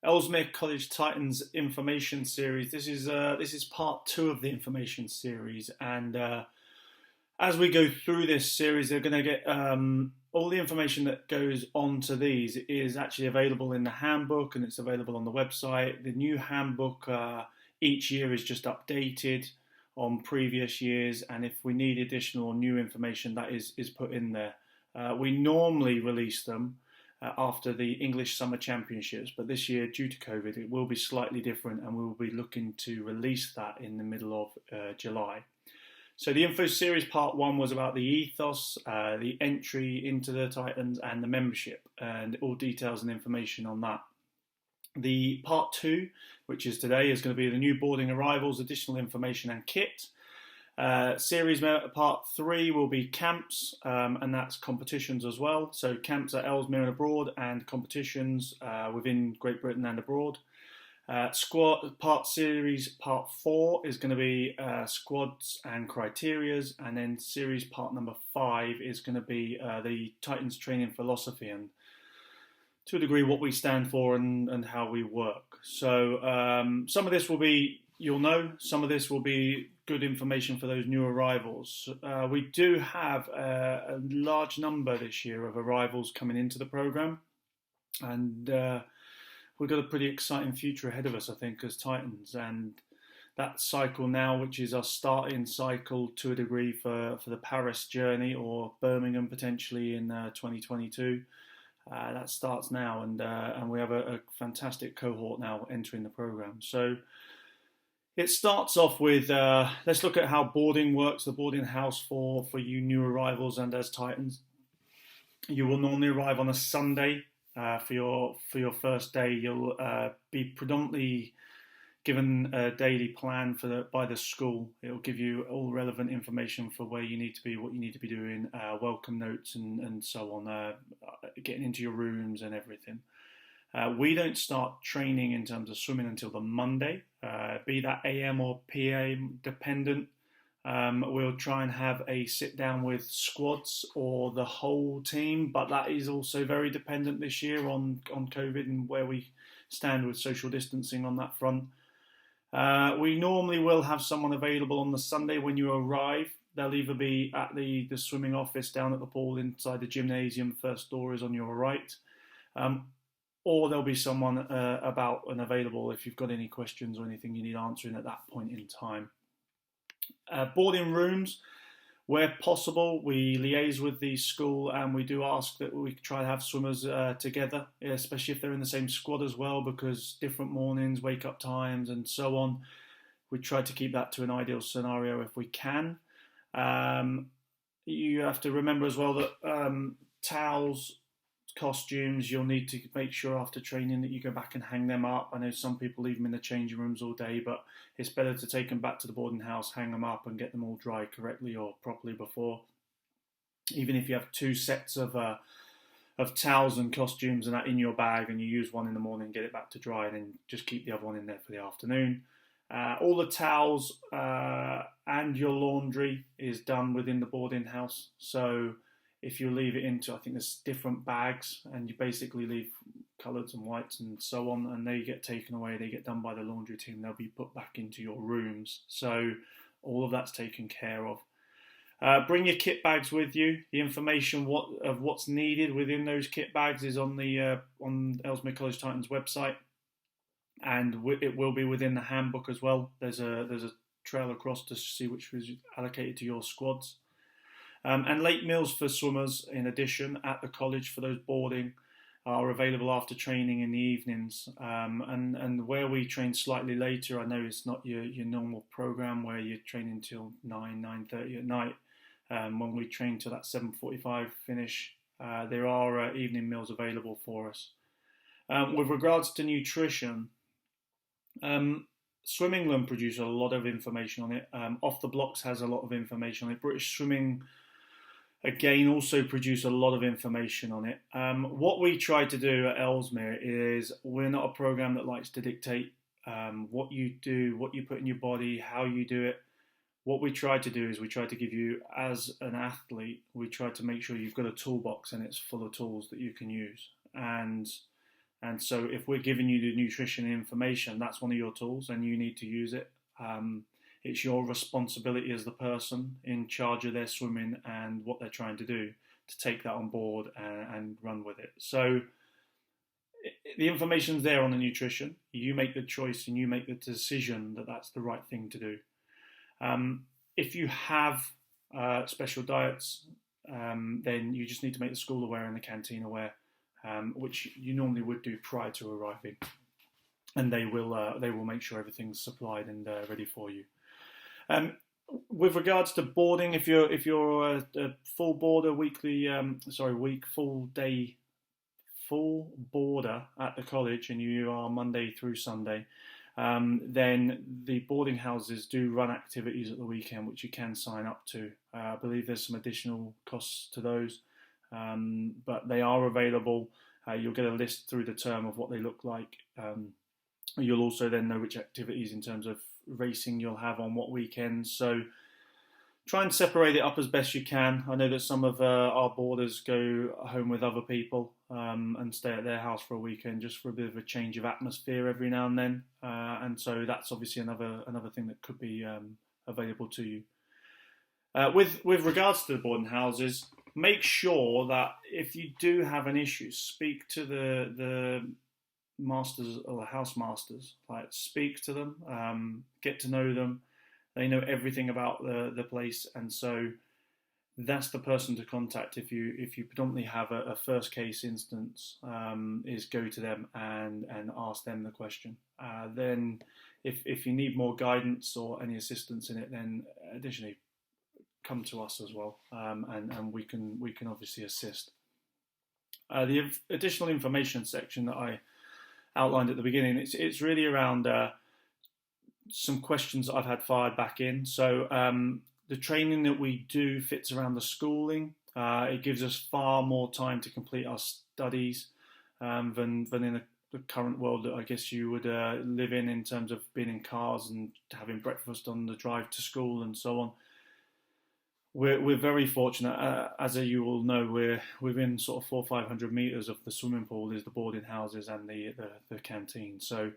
Ellesmere College Titans information series. This is part two of the information series, and as we go through this series, they're going to get all the information that goes on to these is actually available in the handbook, and it's available on the website. The new handbook each year is just updated on previous years, and if we need additional new information, that is put in there. We normally release them after the English Summer Championships, but this year, due to COVID, it will be slightly different, and we will be looking to release that in the middle of July. So the info series part one was about the ethos, the entry into the Titans, and the membership, and all details and information on that. The part two, which is today, is going to be the new boarding arrivals, additional information and kit. Series part three will be camps, and that's competitions as well. So camps at Ellesmere and abroad, and competitions within Great Britain and abroad. Squad part series part four is going to be squads and criterias, and then series part number 5 is going to be the Titans training philosophy and, to a degree, what we stand for and how we work. So some of this will be, you'll know, some of this will be good information for those new arrivals. We do have a large number this year of arrivals coming into the programme, and we've got a pretty exciting future ahead of us, I think, as Titans. And that cycle now, which is our starting cycle to a degree for the Paris journey, or Birmingham potentially in 2022, that starts now. And we have a fantastic cohort now entering the programme. So it starts off with, let's look at how boarding works, the boarding house for you new arrivals and as Titans. You will normally arrive on a Sunday. For your first day, you'll be predominantly given a daily plan by the school. It'll give you all relevant information for where you need to be, what you need to be doing, welcome notes and so on, getting into your rooms and everything. We don't start training in terms of swimming until the Monday, be that AM or PM dependent. We'll try and have a sit down with squads or the whole team, but that is also very dependent this year on COVID and where we stand with social distancing on that front. We normally will have someone available on the Sunday when you arrive. They'll either be at the swimming office down at the pool inside the gymnasium, first door is on your right, or there'll be someone about and available if you've got any questions or anything you need answering at that point in time. Boarding rooms, where possible, we liaise with the school, and we do ask that we try to have swimmers together, especially if they're in the same squad as well, because different mornings, wake up times and so on. We try to keep that to an ideal scenario if we can. You have to remember as well that towels, costumes, you'll need to make sure after training that you go back and hang them up. I know some people leave them in the changing rooms all day, but it's better to take them back to the boarding house, hang them up and get them all dry correctly or properly before. Even if you have 2 sets of towels and costumes and that in your bag, and you use one in the morning, get it back to dry, and then just keep the other one in there for the afternoon. All the towels and your laundry is done within the boarding house. So if you leave it into, I think there's different bags, and you basically leave colours and whites and so on, and they get taken away, they get done by the laundry team, they'll be put back into your rooms. So all of that's taken care of. Bring your kit bags with you. The information of what's needed within those kit bags is on the on Ellesmere College Titans website, and it will be within the handbook as well. There's a trail across to see which was allocated to your squads. And late meals for swimmers, in addition, at the college for those boarding, are available after training in the evenings. And where we train slightly later, I know it's not your normal programme where you're training till 9:30 at night. When we train till that 7:45 finish, there are evening meals available for us. With regards to nutrition, Swim England produce a lot of information on it. Off the Blocks has a lot of information on it. British Swimming, again, also produce a lot of information on it. What we try to do at Ellesmere is, we're not a programme that likes to dictate what you do, what you put in your body, how you do it. What we try to do is we try to give you, as an athlete, we try to make sure you've got a toolbox and it's full of tools that you can use. And And so if we're giving you the nutrition information, that's one of your tools and you need to use it. It's your responsibility as the person in charge of their swimming and what they're trying to do to take that on board and run with it. So the information's there on the nutrition. You make the choice and you make the decision that that's the right thing to do. If you have special diets, then you just need to make the school aware and the canteen aware, which you normally would do prior to arriving, and they will make sure everything's supplied and ready for you. With regards to boarding, if you're a full boarder, full boarder at the college, and you are Monday through Sunday, then the boarding houses do run activities at the weekend, which you can sign up to. I believe there's some additional costs to those, but they are available. You'll get a list through the term of what they look like. You'll also then know which activities in terms of racing you'll have on what weekends. So try and separate it up as best you can. I know that some of our boarders go home with other people and stay at their house for a weekend just for a bit of a change of atmosphere every now and then. And so that's obviously another thing that could be available to you. With regards to the boarding houses, make sure that if you do have an issue, speak to the masters or the house masters. Like, speak to them, get to know them. They know everything about the place, and so that's the person to contact if you predominantly have a first case instance. Is go to them and ask them the question. Then, if you need more guidance or any assistance in it, then additionally come to us as well, and we can obviously assist. The additional information section that I outlined at the beginning, it's really around some questions that I've had fired back in. So the training that we do fits around the schooling. It gives us far more time to complete our studies than in the current world that I guess you would live in terms of being in cars and having breakfast on the drive to school and so on. We're very fortunate, as you all know, we're within sort of 400 or 500 meters of the swimming pool is the boarding houses and the canteen. So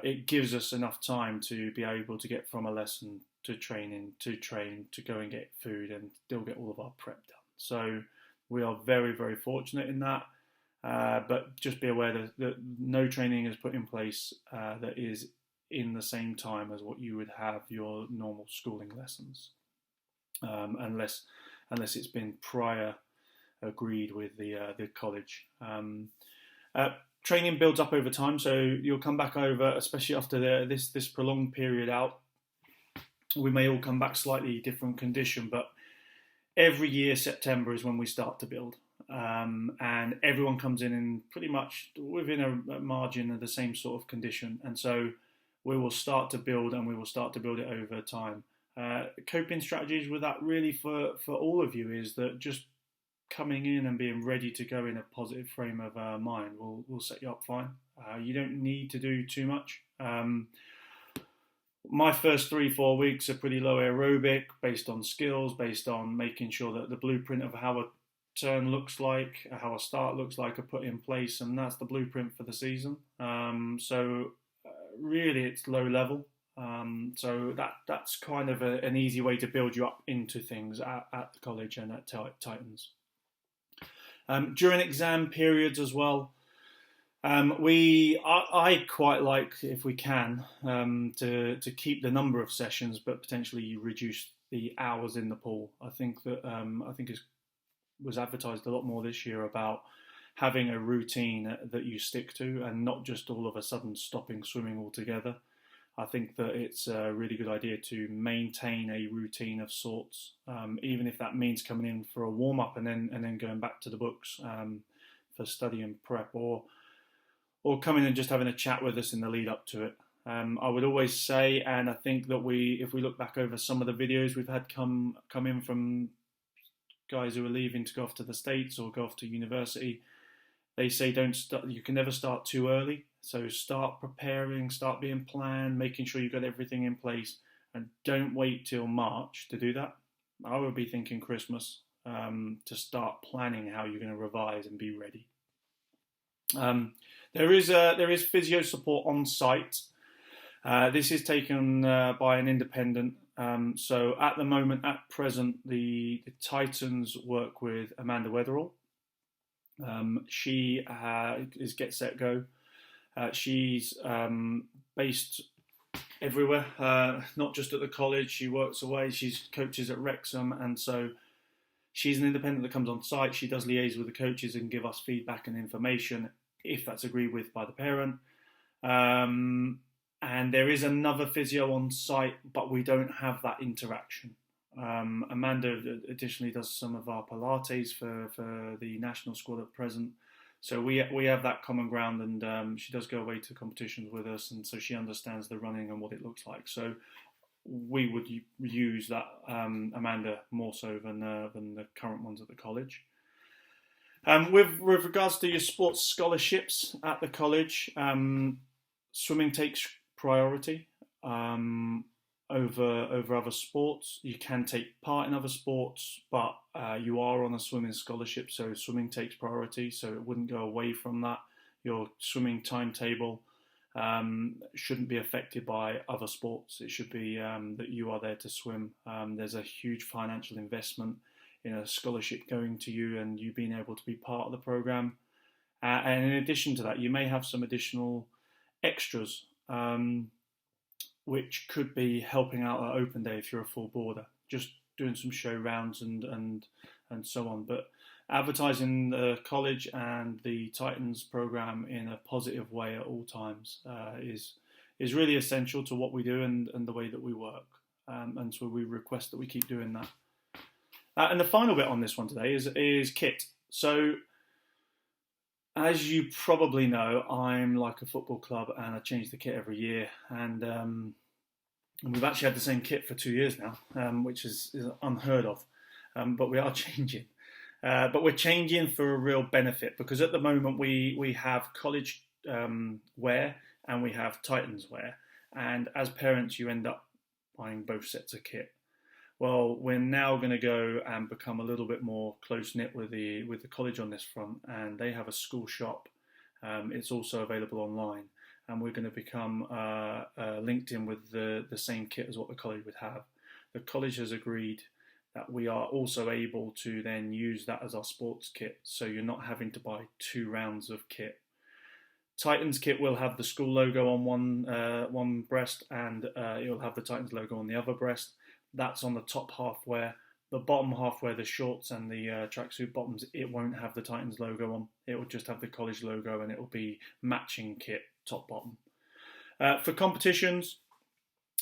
it gives us enough time to be able to get from a lesson to training, to train, to go and get food and still get all of our prep done. So we are very, very fortunate in that. But just be aware that no training is put in place that is in the same time as what you would have your normal schooling lessons. Unless it's been prior agreed with the college. Training builds up over time, so you'll come back over, especially after this prolonged period out. We may all come back slightly different condition, but every year September is when we start to build, and everyone comes in pretty much within a margin of the same sort of condition, and so we will start to build, and we will start to build it over time. Coping strategies with that really for all of you is that just coming in and being ready to go in a positive frame of mind will set you up fine. You don't need to do too much. My first 3-4 weeks are pretty low aerobic, based on skills, based on making sure that the blueprint of how a turn looks like, how a start looks like are put in place, and that's the blueprint for the season. So really it's low level. So that's kind of an easy way to build you up into things at the college and at Titans. During exam periods as well, I quite like, if we can, to keep the number of sessions, but potentially reduce the hours in the pool. I think that it was advertised a lot more this year about having a routine that you stick to and not just all of a sudden stopping swimming altogether. I think that it's a really good idea to maintain a routine of sorts, even if that means coming in for a warm up and then going back to the books for study and prep, or coming and just having a chat with us in the lead up to it. I would always say, and I think that if we look back over some of the videos we've had come in from guys who are leaving to go off to the States or go off to university, they say you can never start too early. So start preparing, start being planned, making sure you've got everything in place, and don't wait till March to do that. I would be thinking Christmas to start planning how you're going to revise and be ready. Um, there is physio support on site. This is taken by an independent. So at the moment, at present, the Titans work with Amanda Weatherall. She is Get Set Go. She's based everywhere, not just at the college. She works away. She's coaches at Wrexham, and so she's an independent that comes on site. She does liaise with the coaches and give us feedback and information if that's agreed with by the parent. And there is another physio on site, but we don't have that interaction. Amanda additionally does some of our Pilates for the national squad at present. So we have that common ground, and she does go away to competitions with us, and so she understands the running and what it looks like. So we would use that Amanda more so than the current ones at the college. With regards to your sports scholarships at the college, swimming takes priority over other sports. You can take part in other sports, but you are on a swimming scholarship, so swimming takes priority. So it wouldn't go away from that. Your swimming timetable shouldn't be affected by other sports. It should be that you are there to swim. There's a huge financial investment in a scholarship going to you and you being able to be part of the program. And in addition to that, you may have some additional extras, which could be helping out at open day if you're a full boarder, just doing some show rounds and so on. But advertising the college and the Titans program in a positive way at all times is really essential to what we do and the way that we work. And so we request that we keep doing that. And the final bit on this one today is kit. So as you probably know, I'm like a football club and I change the kit every year. And we've actually had the same kit for 2 years now, which is unheard of. But we are changing. But we're changing for a real benefit because at the moment we have college wear and we have Titans wear. And as parents, you end up buying both sets of kit. Well, we're now going to go and become a little bit more close-knit with the college on this front, and they have a school shop. It's also available online, and we're going to become linked in with the same kit as what the college would have. The college has agreed that we are also able to then use that as our sports kit, so you're not having to buy 2 rounds of kit. Titans kit will have the school logo on one breast, and it will have the Titans logo on the other breast. That's on the top half wear. The bottom half wear, the shorts and the tracksuit bottoms, it won't have the Titans logo on. It will just have the college logo and it will be matching kit, top, bottom. For competitions,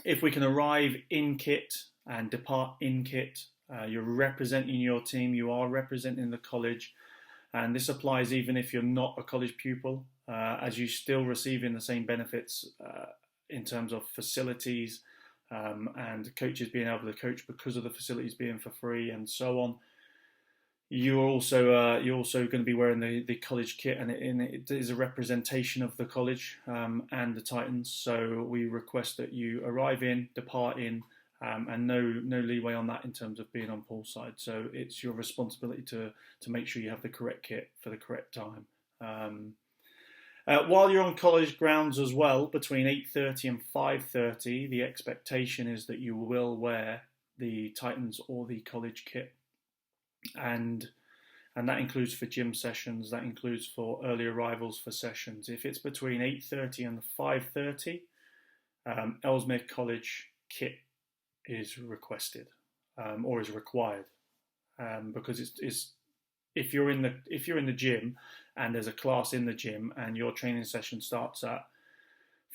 if we can arrive in kit and depart in kit, you're representing your team, you are representing the college, and this applies even if you're not a college pupil, as you're still receiving the same benefits in terms of facilities, and coaches being able to coach because of the facilities being for free and so on. You're also going to be wearing the college kit, and it is a representation of the college and the Titans. So we request that you arrive in, depart in, and no leeway on that in terms of being on poolside. So it's your responsibility to make sure you have the correct kit for the correct time. While you're on college grounds as well, between 8:30 and 5:30, the expectation is that you will wear the Titans or the college kit, and that includes for gym sessions. That includes for early arrivals for sessions. If it's between 8:30 and 5:30, Ellesmere College kit is requested or is required because it's if you're in the gym and there's a class in the gym and your training session starts at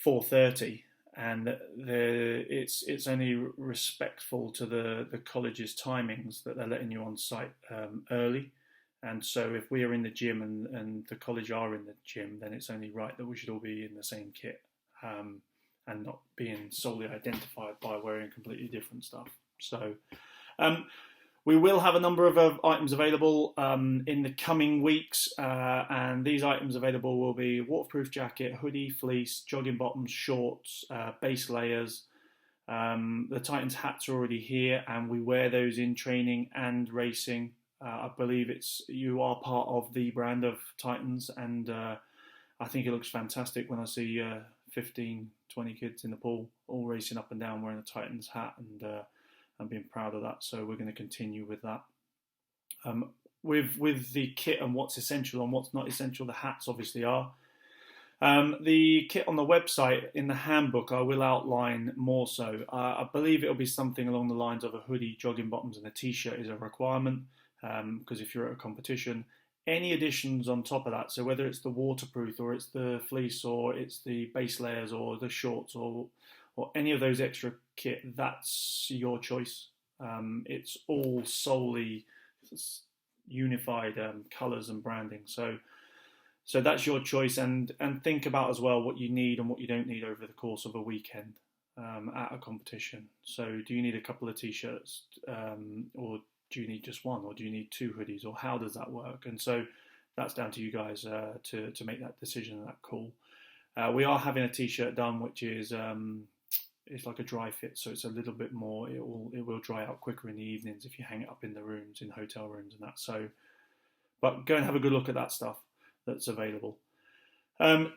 4:30 and it's only respectful to the college's timings that they're letting you on site early. And so if we are in the gym and the college are in the gym, then it's only right that we should all be in the same kit and not being solely identified by wearing completely different stuff. So we will have a number of items available in the coming weeks, and these items available will be waterproof jacket, hoodie, fleece, jogging bottoms, shorts, base layers. The Titans hats are already here, and we wear those in training and racing. I believe you are part of the brand of Titans, and I think it looks fantastic when I see 15, 20 kids in the pool all racing up and down wearing a Titans hat, and being proud of that. So we're going to continue with that. With the kit and what's essential and what's not essential, the hats obviously are. The kit on the website, in the handbook, I will outline more so. I believe it'll be something along the lines of a hoodie, jogging bottoms, and a t-shirt is a requirement, because if you're at a competition, any additions on top of that, so whether it's the waterproof or it's the fleece or it's the base layers or the shorts or any of those extra kit, that's your choice. It's all solely unified colours and branding. So that's your choice, and think about as well what you need and what you don't need over the course of a weekend at a competition. So do you need a couple of t-shirts, or do you need just one, or do you need two hoodies, or how does that work? And so that's down to you guys to make that decision and that call. We are having a t-shirt done, which is it's like a dry fit, so it's a little bit more. It will dry out quicker in the evenings if you hang it up in the rooms, in hotel rooms and that. So, but go and have a good look at that stuff that's available.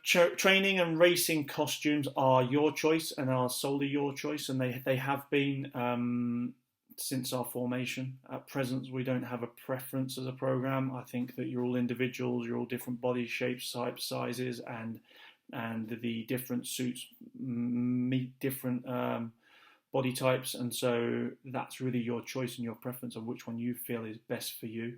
Training and racing costumes are your choice and are solely your choice, and they have been since our formation. At present, we don't have a preference as a program. I think that you're all individuals, you're all different body shapes, types, sizes, and the different suits meet different body types, and so that's really your choice and your preference of which one you feel is best for you.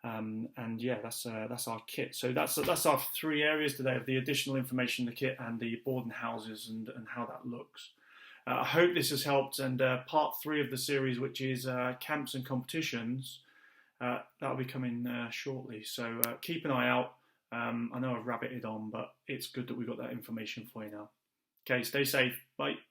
And yeah, that's our kit. So that's our three areas today of the additional information, the kit, and the board and houses, and how that looks. I hope this has helped. And part 3 of the series, which is camps and competitions, that'll be coming shortly. So keep an eye out. I know I've rabbited on, but it's good that we got that information for you now. Okay, stay safe. Bye.